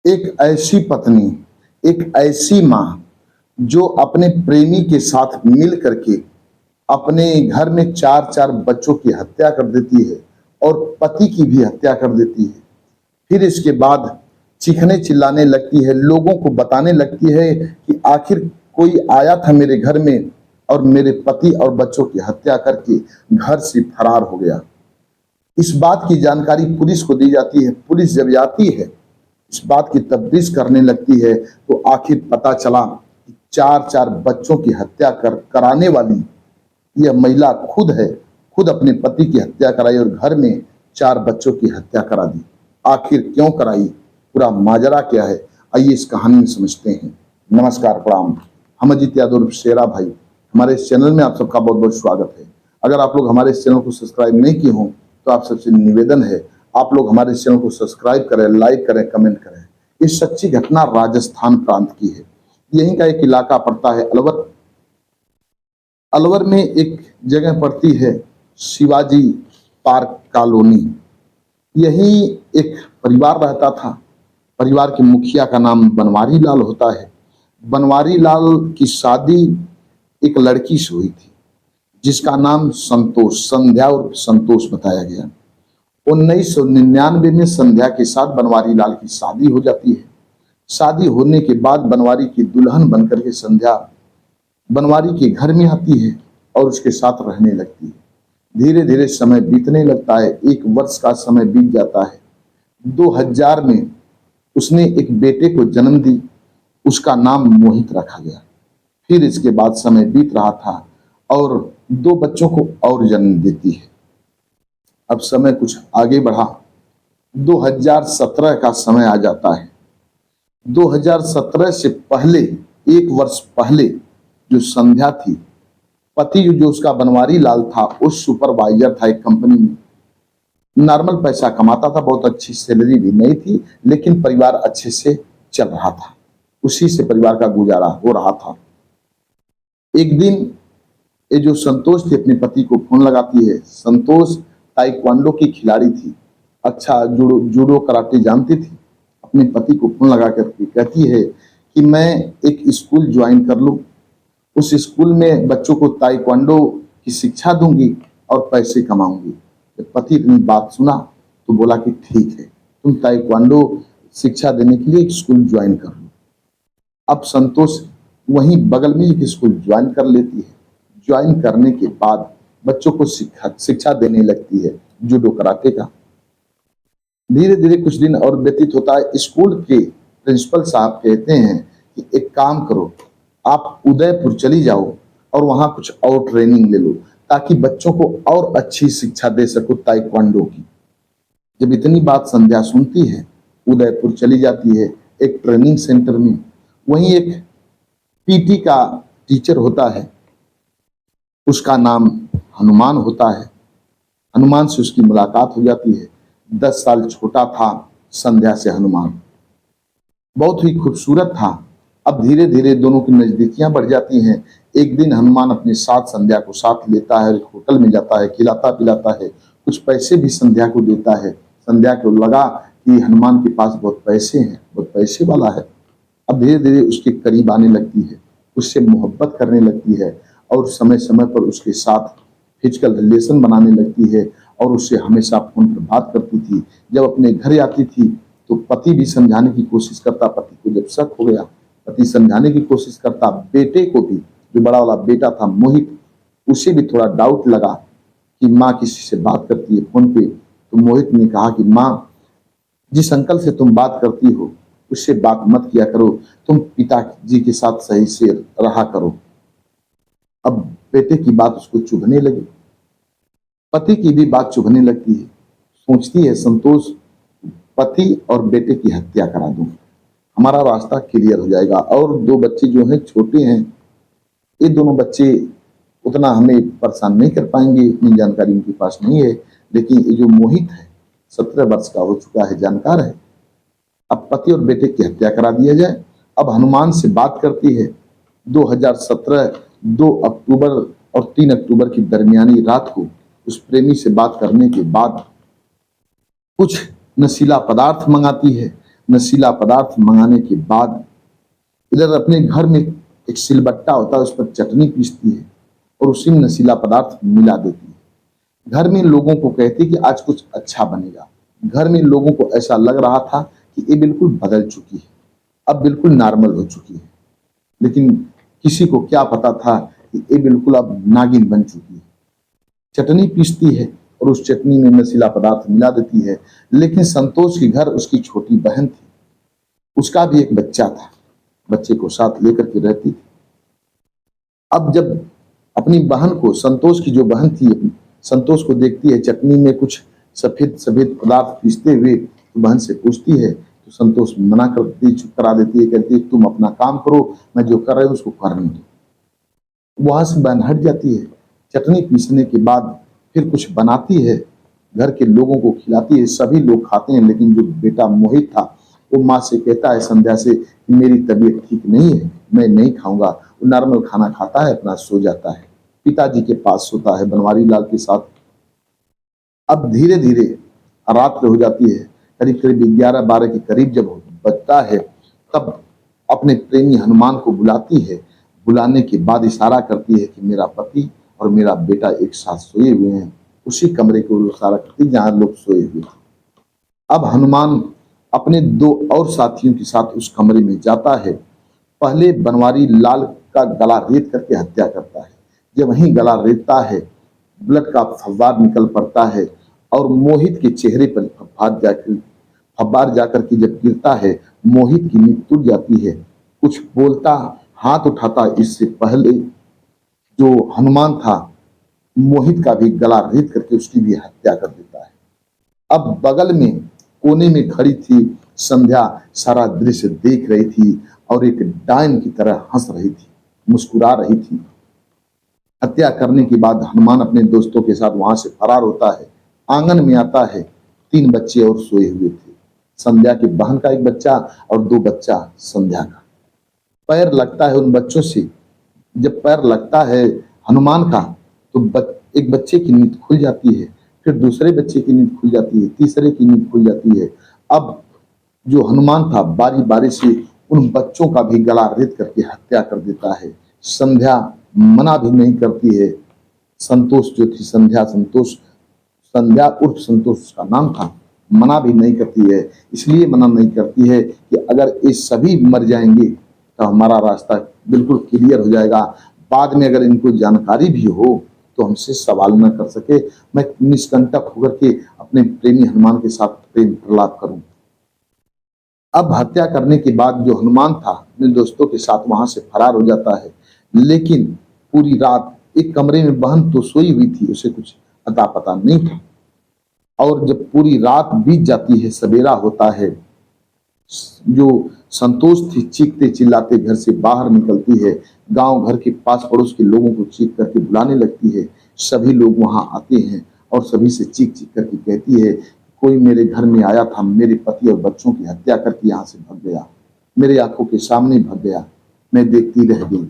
एक ऐसी पत्नी, एक ऐसी माँ जो अपने प्रेमी के साथ मिल करके अपने घर में चार चार बच्चों की हत्या कर देती है और पति की भी हत्या कर देती है। फिर इसके बाद चीखने चिल्लाने लगती है, लोगों को बताने लगती है कि आखिर कोई आया था मेरे घर में और मेरे पति और बच्चों की हत्या करके घर से फरार हो गया। इस बात की जानकारी पुलिस को दी जाती है। पुलिस जब जाती है, इस बात की तफ्तीश करने लगती है, तो आखिर पता चला कि चार चार बच्चों की हत्या कराने वाली यह महिला खुद है। खुद अपने पति की हत्या कराई और घर में चार बच्चों की हत्या करा दी। आखिर क्यों कराई, पूरा माजरा क्या है, आइए इस कहानी में समझते हैं। नमस्कार, प्रणाम। हम अजीत यादव शेरा भाई, हमारे इस चैनल में आप सबका बहुत बहुत स्वागत है। अगर आप लोग हमारे इस चैनल को सब्सक्राइब नहीं किए हों तो आप सबसे निवेदन है, आप लोग हमारे इस चैनल को सब्सक्राइब करें, लाइक करें, कमेंट करें। इस सच्ची घटना राजस्थान प्रांत की है। यहीं का एक इलाका पड़ता है अलवर। अलवर में एक जगह पड़ती है शिवाजी पार्क कॉलोनी। यही एक परिवार रहता था। परिवार के मुखिया का नाम बनवारी लाल होता है। बनवारी लाल की शादी एक लड़की से हुई थी जिसका नाम संतोष, संध्या और संतोष बताया गया। 1999 में संध्या के साथ बनवारी लाल की शादी हो जाती है। शादी होने के बाद बनवारी की दुल्हन बनकर के संध्या बनवारी के घर में आती है और उसके साथ रहने लगती है। धीरे धीरे समय बीतने लगता है। 1 वर्ष का समय बीत जाता है। 2000 में उसने एक बेटे को जन्म दी। उसका नाम मोहित रखा गया। फिर इसके बाद समय बीत रहा था और 2 बच्चों को और जन्म देती है। अब समय कुछ आगे बढ़ा। 2017 का समय आ जाता है। 2017 से पहले, 1 वर्ष पहले, जो संध्या थी, पति जो उसका बनवारी लाल था, उस सुपरवाइजर था एक कंपनी में। नॉर्मल पैसा कमाता था, बहुत अच्छी सैलरी भी नहीं थी, लेकिन परिवार अच्छे से चल रहा था। उसी से परिवार का गुजारा हो रहा था। एक दिन ये जो संतोष थी अपने पति को फोन लगाती है। संतोष ताइक्वांडो की खिलाड़ी थी, अच्छा जूडो कराटे जानती थी। अपने पति को फोन लगा करके कहती है कि मैं एक स्कूल ज्वाइन कर लूं, उस स्कूल में बच्चों को ताइक्वांडो की शिक्षा दूंगी और पैसे कमाऊंगी। जब पति इतनी बात सुना तो बोला कि ठीक है, तुम ताइक्वांडो शिक्षा देने के लिए एक स्कूल ज्वाइन कर लो। अब संतोष वहीं बगल में एक स्कूल ज्वाइन कर लेती है। ज्वाइन करने के बाद बच्चों को शिक्षा देने लगती है जूडो कराटे का। धीरे धीरे कुछ दिन और व्यतीत होता है। स्कूल के प्रिंसिपल साहब कहते हैं कि एक काम करो, आप उदयपुर चली जाओ और वहां कुछ और ट्रेनिंग ले लो ताकि बच्चों को और अच्छी शिक्षा दे सको ताइक्वांडो की। जब इतनी बात संध्या सुनती है, उदयपुर चली जाती है एक ट्रेनिंग सेंटर में। वहीं एक पीटी का टीचर होता है, उसका नाम हनुमान होता है। हनुमान से उसकी मुलाकात हो जाती है। 10 साल छोटा था संध्या से हनुमान, बहुत ही खूबसूरत था। अब धीरे धीरे दोनों की नजदीकियां बढ़ जाती हैं। एक दिन हनुमान अपने साथ संध्या को साथ लेता है, होटल में जाता है, खिलाता पिलाता है, कुछ पैसे भी संध्या को देता है। संध्या को लगा कि हनुमान के पास बहुत पैसे हैं, बहुत पैसे वाला है। अब धीरे धीरे उसके करीब आने लगती है, उससे मोहब्बत करने लगती है और समय समय पर उसके साथ फिजिकल रिलेशन बनाने लगती है और उससे हमेशा फोन पर बात करती थी। जब अपने घर आती थी तो पति भी समझाने की कोशिश करता। पति को जब शक हो गया, पति समझाने की कोशिश करता। बेटे को भी, जो बड़ा वाला बेटा था मोहित, उसे भी थोड़ा डाउट लगा कि माँ किसी से बात करती है फोन पे। तो मोहित ने कहा कि माँ, जिस अंकल से तुम बात करती हो उससे बात मत किया करो, तुम पिताजी के साथ सही से रहा करो। अब बेटे की बात उसको चुभने लगी, पति की भी बात चुभने लगती है। सोचती है संतोष, पति और बेटे की हत्या करा दूं, हमारा रास्ता क्लियर हो जाएगा। और 2 बच्चे जो हैं छोटे हैं, ये दोनों बच्चे उतना हमें परेशान नहीं कर पाएंगे, इतनी जानकारी उनके पास नहीं है। लेकिन ये जो मोहित है, 17 वर्ष का हो चुका है, जानकार है। अब पति और बेटे की हत्या करा दिया जाए। अब हनुमान से बात करती है। 2017 2 अक्टूबर और 3 अक्टूबर की दरमियानी रात को उस प्रेमी से बात करने के बाद कुछ नशीला पदार्थ मंगाती है। नशीला पदार्थ मंगाने के बाद इधर अपने घर में एक सिलबट्टा होता है, उस पर चटनी पीसती है और उसी में नशीला पदार्थ मिला देती है। घर में लोगों को कहती कि आज कुछ अच्छा बनेगा। घर में लोगों को ऐसा लग रहा था कि ये बिल्कुल बदल चुकी है, अब बिल्कुल नॉर्मल हो चुकी है। लेकिन किसी को क्या पता था कि ये बिल्कुल अब नागिन बन चुकी है। चटनी पीसती है और उस चटनी में नशीला पदार्थ मिला देती है। लेकिन संतोष के घर उसकी छोटी बहन थी, उसका भी एक बच्चा था, बच्चे को साथ लेकर के रहती थी। अब जब अपनी बहन को, संतोष की जो बहन थी, संतोष को देखती है चटनी में कुछ सफेद सफेद पदार्थ पीसते हुए, तो बहन से पूछती है, तो संतोष मना करती, चुप करा देती है, कहती है तुम अपना काम करो, मैं जो कर रही हूँ उसको करने दो। वहां से बहन हट जाती है। चटनी पीसने के बाद फिर कुछ बनाती है, घर के लोगों को खिलाती है, सभी लोग खाते हैं। लेकिन जो बेटा मोहित था वो माँ से कहता है संध्या से कि मेरी तबीयत ठीक नहीं है, मैं नहीं खाऊंगा। वो नॉर्मल खाना खाता है, अपना सो जाता है, पिताजी के पास सोता है बनवारी लाल के साथ। अब धीरे धीरे रात हो जाती है, करीब करीब 11-12 के करीब जब बजता है, तब अपने प्रेमी हनुमान को बुलाती है। बुलाने के बाद इशारा करती है कि मेरा पति और मेरा बेटा एक साथ सोए हुए हैं। उसी कमरे को इशारा करती है जहां लोग सोए हुए थे। अब हनुमान अपने 2 और साथियों के साथ उस कमरे में जाता है। पहले बनवारी लाल का गला रेत करके हत्या करता है। जब वहीं गला रेतता है, ब्लड का फव्वार निकल पड़ता है और मोहित के चेहरे पर फव्वार जाकर के जब गिरता है, मोहित की नींद टूट जाती है। कुछ बोलता, हाथ उठाता, इससे पहले जो हनुमान था मोहित का भी गला रेत करके उसकी भी हत्या कर देता है। अब बगल में कोने में खड़ी थी संध्या, सारा दृश्य देख रही थी और एक डायन की तरह हंस रही थी, मुस्कुरा रही थी। हत्या करने के बाद हनुमान अपने दोस्तों के साथ वहां से फरार होता है। आंगन में आता है, 3 बच्चे और सोए हुए थे, संध्या की बहन का एक बच्चा और 2 बच्चा संध्या का। पैर लगता है उन बच्चों से। जब पैर लगता है हनुमान का, तो एक बच्चे की नींद खुल जाती है, फिर दूसरे बच्चे की नींद खुल जाती है, तीसरे की नींद खुल जाती है। अब जो हनुमान था बारी बारी से उन बच्चों का भी गला रेत करके हत्या कर देता है। संध्या मना भी नहीं करती है। संतोष जो थी संध्या, संध्या उर्फ संतोष उसका नाम था, मना भी नहीं करती है। इसलिए मना नहीं करती है कि अगर ये सभी मर जाएंगे तो हमारा रास्ता बिल्कुल क्लियर हो जाएगा। बाद में अगर इनको जानकारी भी हो तो हमसे सवाल न कर सके, मैं निष्कंटक होकर के अपने प्रेमी हनुमान के साथ प्रेम प्रलाप करूं। अब हत्या करने के बाद जो हनुमान था अपने दोस्तों के साथ वहां से फरार हो जाता है। लेकिन पूरी रात एक कमरे में बहन तो सोई हुई थी, उसे कुछ अता पता नहीं था। और जब पूरी रात बीत जाती है, सवेरा होता है, जो संतोष थी चीखते चिल्लाते घर से बाहर निकलती है। गांव घर के पास पड़ोस के लोगों को चीख करके बुलाने लगती है। सभी लोग वहां आते हैं और सभी से चीख चीख करके कहती है कोई मेरे घर में आया था, मेरे पति और बच्चों की हत्या करके यहाँ से भाग गया, मेरे आंखों के सामने भाग गया, मैं देखती रह गई।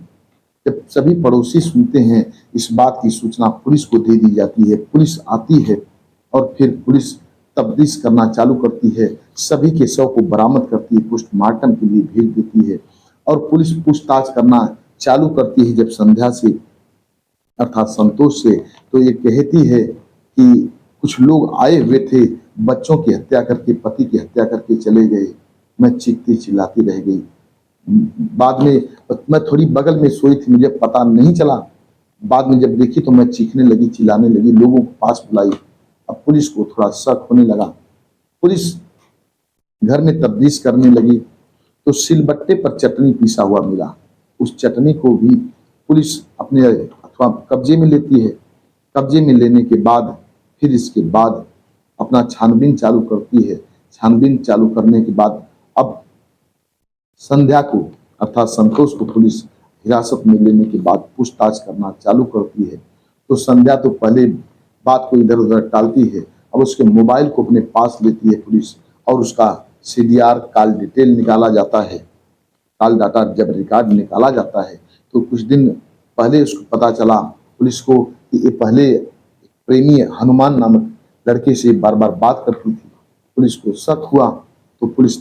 जब सभी पड़ोसी सुनते हैं, इस बात की सूचना पुलिस को दे दी जाती है। पुलिस आती है और फिर पुलिस तफ्तीश करना चालू करती है। सभी के शव को बरामद करती है, पोस्टमार्टम के लिए भेज देती है और पुलिस पूछताछ करना चालू करती है। जब संध्या से अर्थात संतोष से, तो ये कहती है कि कुछ लोग आए हुए थे, बच्चों की हत्या करके, पति की हत्या करके चले गए। मैं चीखती चिल्लाती रह गई। बाद में मैं थोड़ी बगल में सोई थी, मुझे पता नहीं चला। बाद में जब देखी तो मैं चीखने लगी, चिल्लाने लगी, लोगों को पास बुलाई। अब पुलिस को थोड़ा शक होने लगा। पुलिस घर में तफ्तीश करने लगी तो सिलबट्टे पर चटनी पीसा हुआ मिला। उस चटनी को भी पुलिस अपने अथवा कब्जे में लेती है। कब्जे में लेने के बाद फिर इसके बाद अपना छानबीन चालू करती है। छानबीन चालू करने के बाद अब संध्या को अर्थात संतोष को पुलिस हिरासत में लेने के बाद पूछताछ करना चालू करती है। तो संध्या तो पहले बात को इधर उधर टालती है। अब उसके मोबाइल को अपने पास लेती है पुलिस और उसका CDR कॉल डिटेल निकाला जाता है। कॉल डाटा जब रिकॉर्ड निकाला जाता है तो कुछ दिन पहले उसको पता चला पुलिस को कि ये पहले प्रेमी हनुमान नामक लड़के से बार बार बात करती थी। पुलिस को शक हुआ तो पुलिस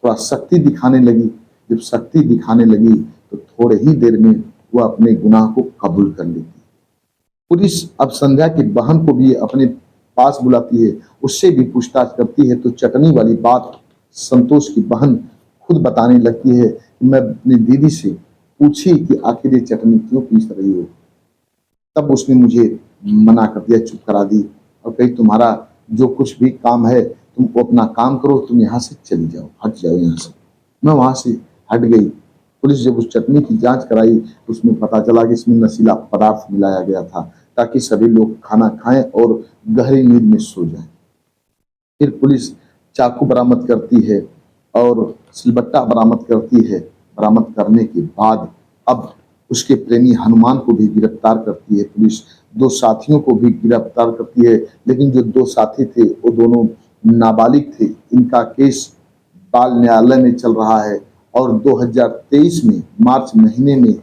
थोड़ा शक्ति दिखाने लगी। जब शक्ति दिखाने लगी तो थोड़े ही देर में वह अपने गुनाह को कबूल कर लेती। पुलिस अब संध्या की बहन को भी अपने पास बुलाती है, उससे भी पूछताछ करती है। तो चटनी वाली बात संतोष की बहन खुद बताने लगती है कि मैं अपनी दीदी से पूछी कि आखिर ये चटनी क्यों पीस रही हो, तब उसने मुझे मना कर दिया, चुप करा दी और कही तुम्हारा जो कुछ भी काम है तुम अपना काम करो, तुम यहाँ से चली जाओ, हट जाओ यहाँ से। मैं वहां से हट गई। पुलिस जब उस चटनी की जांच कराई तो उसमें पता चला कि इसमें नशीला पदार्थ मिलाया गया था ताकि सभी लोग खाना खाएं और गहरी नींद में सो जाएं। फिर पुलिस चाकू बरामद करती है और सिलबट्टा बरामद करती है। बरामद करने के बाद अब उसके प्रेमी हनुमान को भी गिरफ्तार करती है पुलिस। दो साथियों को भी गिरफ्तार करती है, लेकिन जो दो साथी थे वो दोनों नाबालिग थे। इनका केस बाल न्यायालय में चल रहा है और 2023 में मार्च महीने में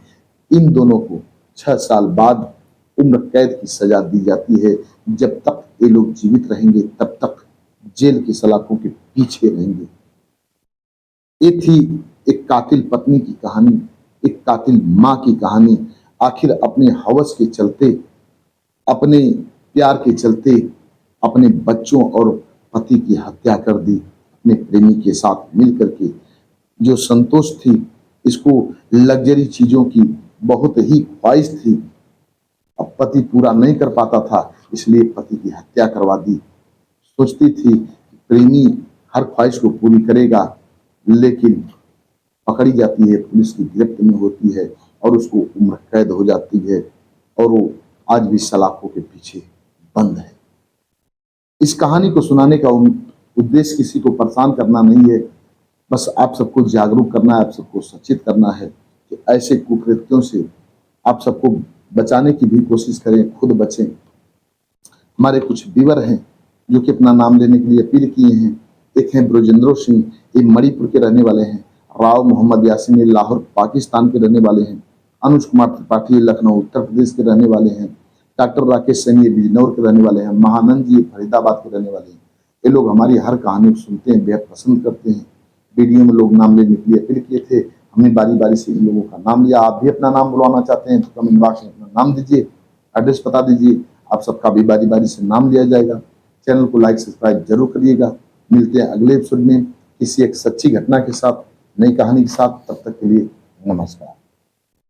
इन दोनों को 6 साल बाद उम्र कैद की सजा दी जाती है। जब तक ये लोग जीवित रहेंगे तब तक जेल की सलाखों के पीछे रहेंगे। ये थी एक कातिल पत्नी की कहानी, एक कातिल माँ की कहानी। आखिर अपने हवस के चलते, अपने प्यार के चलते अपने बच्चों और पति की हत्या कर दी अपने प्रेमी के साथ मिल करके। जो संतोष थी, इसको लग्जरी चीजों की बहुत ही ख्वाहिश थी। अब पति पूरा नहीं कर पाता था, इसलिए पति की हत्या करवा दी। सोचती थी कि प्रेमी हर ख्वाहिश को पूरी करेगा, लेकिन पकड़ी जाती है, पुलिस की गिरफ्त में होती है और उसको उम्र कैद हो जाती है और वो आज भी सलाखों के पीछे बंद है। इस कहानी को सुनाने का उद्देश्य किसी को परेशान करना नहीं है, बस आप सबको जागरूक करना है, आप सबको सचेत करना है कि ऐसे कुकृत्यों से आप सबको बचाने की भी कोशिश करें, खुद बचें। हमारे कुछ व्यूअर हैं जो कि अपना नाम लेने के लिए अपील किए हैं। एक हैं ब्रजेंद्र सिंह, ये मणिपुर के रहने वाले हैं। राव मोहम्मद यासीन, ये लाहौर पाकिस्तान के रहने वाले हैं। अनुज कुमार त्रिपाठी, लखनऊ उत्तर प्रदेश के रहने वाले हैं। डॉक्टर राकेश सैनी, ये बिजनौर के रहने वाले हैं। महानंद जी फरीदाबाद के रहने वाले हैं। ये लोग हमारी हर कहानी को सुनते हैं, बेहद पसंद करते हैं। वीडियो में लोग नाम लेने के लिए अपील किए थे, हमने बारी बारी से इन लोगों का नाम लिया। आप भी अपना नाम बुलवाना चाहते हैं तो कमेंट बॉक्स में अपना नाम दीजिए, एड्रेस बता दीजिए, आप सबका भी बारी बारी से नाम लिया जाएगा। चैनल को लाइक सब्सक्राइब जरूर करिएगा। मिलते हैं अगले एपिसोड में किसी एक सच्ची घटना के साथ, नई कहानी के साथ। तब तक के लिए नमस्कार।